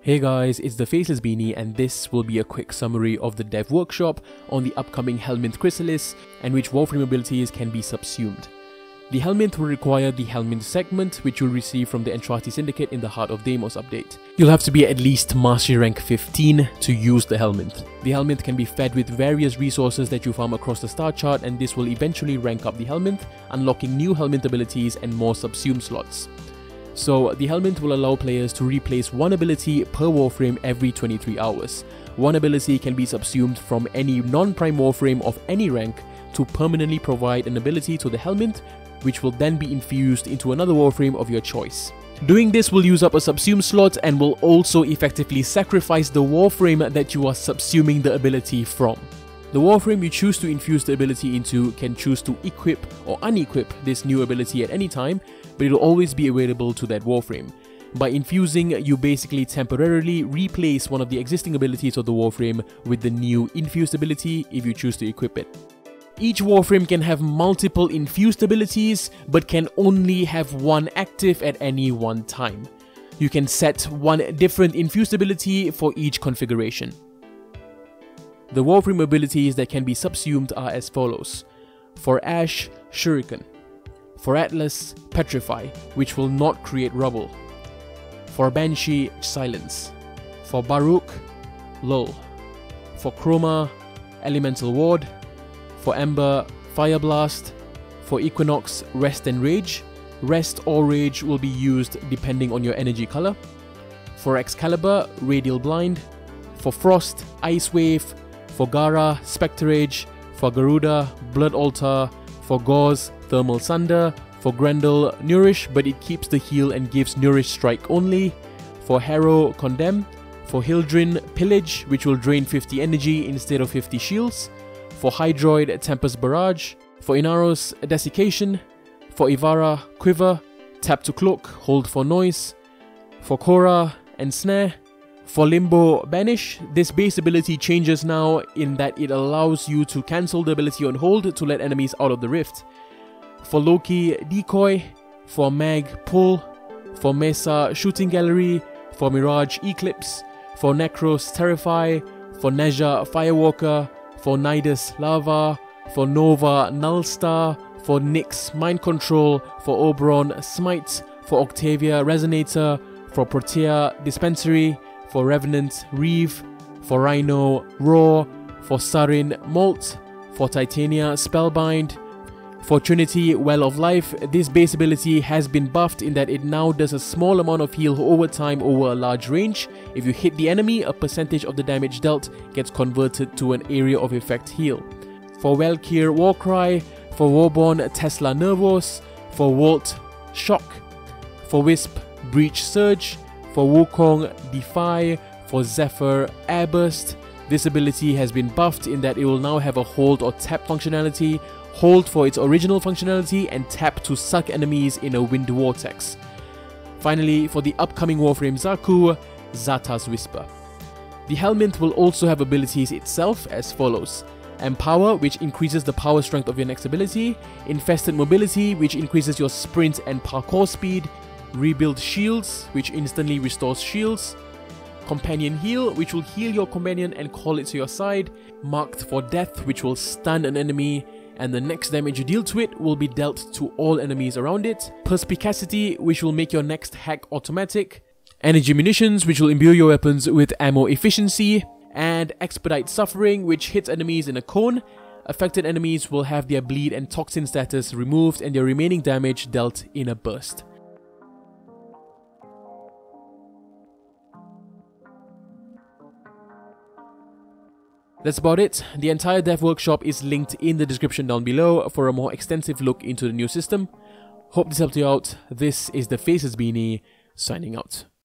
Hey guys, it's the Faceless Beanie and this will be a quick summary of the dev workshop on the upcoming Helminth Chrysalis and which Warframe abilities can be subsumed. The Helminth will require the Helminth segment, which you'll receive from the Entrati Syndicate in the Heart of Deimos update. You'll have to be at least Mastery Rank 15 to use the Helminth. The Helminth can be fed with various resources that you farm across the star chart, and this will eventually rank up the Helminth, unlocking new Helminth abilities and more subsumed slots. So, the Helminth will allow players to replace one ability per Warframe every 23 hours. One ability can be subsumed from any non-prime Warframe of any rank to permanently provide an ability to the Helminth, which will then be infused into another Warframe of your choice. Doing this will use up a subsume slot and will also effectively sacrifice the Warframe that you are subsuming the ability from. The Warframe you choose to infuse the ability into can choose to equip or unequip this new ability at any time, but it will always be available to that Warframe. By infusing, you basically temporarily replace one of the existing abilities of the Warframe with the new infused ability if you choose to equip it. Each Warframe can have multiple infused abilities, but can only have one active at any one time. You can set one different infused ability for each configuration. The Warframe abilities that can be subsumed are as follows. For Ash, Shuriken. For Atlas, Petrify, which will not create rubble. For Banshee, Silence. For Baruuk, Lull. For Chroma, Elemental Ward. For Ember, Fire Blast. For Equinox, Rest and Rage. Rest or Rage will be used depending on your energy color. For Excalibur, Radial Blind. For Frost, Ice Wave. For Gara, Spectre Rage. For Garuda, Blood Altar. For Gauss, Thermal Sunder. For Grendel, Nourish, but it keeps the heal and gives Nourish Strike only. For Harrow, Condemn. For Hildryn, Pillage, which will drain 50 energy instead of 50 shields. For Hydroid, Tempest Barrage. For Inaros, Desiccation. For Ivara, Quiver. Tap to Cloak, Hold for Noise. For Khora, Ensnare. For Limbo, Banish. This base ability changes now in that it allows you to cancel the ability on hold to let enemies out of the rift. For Loki, Decoy. For Mag, Pull. For Mesa, Shooting Gallery. For Mirage, Eclipse. For Nekros, Terrify. For Nezha, Firewalker. For Nidus, Lava. For Nova, Nullstar. For Nyx, Mind Control. For Oberon, Smite. For Octavia, Resonator. For Protea, Dispensary. For Revenant, Reeve. For Rhino, Roar. For Sarin, Molt. For Titania, Spellbind. For Trinity, Well of Life, this base ability has been buffed in that it now does a small amount of heal over time over a large range. If you hit the enemy, a percentage of the damage dealt gets converted to an area of effect heal. For Valkyr, Warcry. For Warborn, Tesla Nervos. For Volt, Shock. For Wisp, Breach Surge. For Wukong, Defy. For Zephyr, Airburst. This ability has been buffed in that it will now have a hold or tap functionality, hold for its original functionality, and tap to suck enemies in a wind vortex. Finally, for the upcoming Warframe Zaku, Zata's Whisper. The Helminth will also have abilities itself as follows. Empower, which increases the power strength of your next ability. Infested Mobility, which increases your sprint and parkour speed. Rebuild Shields, which instantly restores shields. Companion Heal, which will heal your companion and call it to your side. Marked for Death, which will stun an enemy, and the next damage you deal to it will be dealt to all enemies around it. Perspicacity, which will make your next hack automatic. Energy Munitions, which will imbue your weapons with ammo efficiency. And Expedite Suffering, which hits enemies in a cone. Affected enemies will have their bleed and toxin status removed and their remaining damage dealt in a burst. That's about it. The entire dev workshop is linked in the description down below for a more extensive look into the new system. Hope this helped you out. This is the Faceless Beanie, signing out.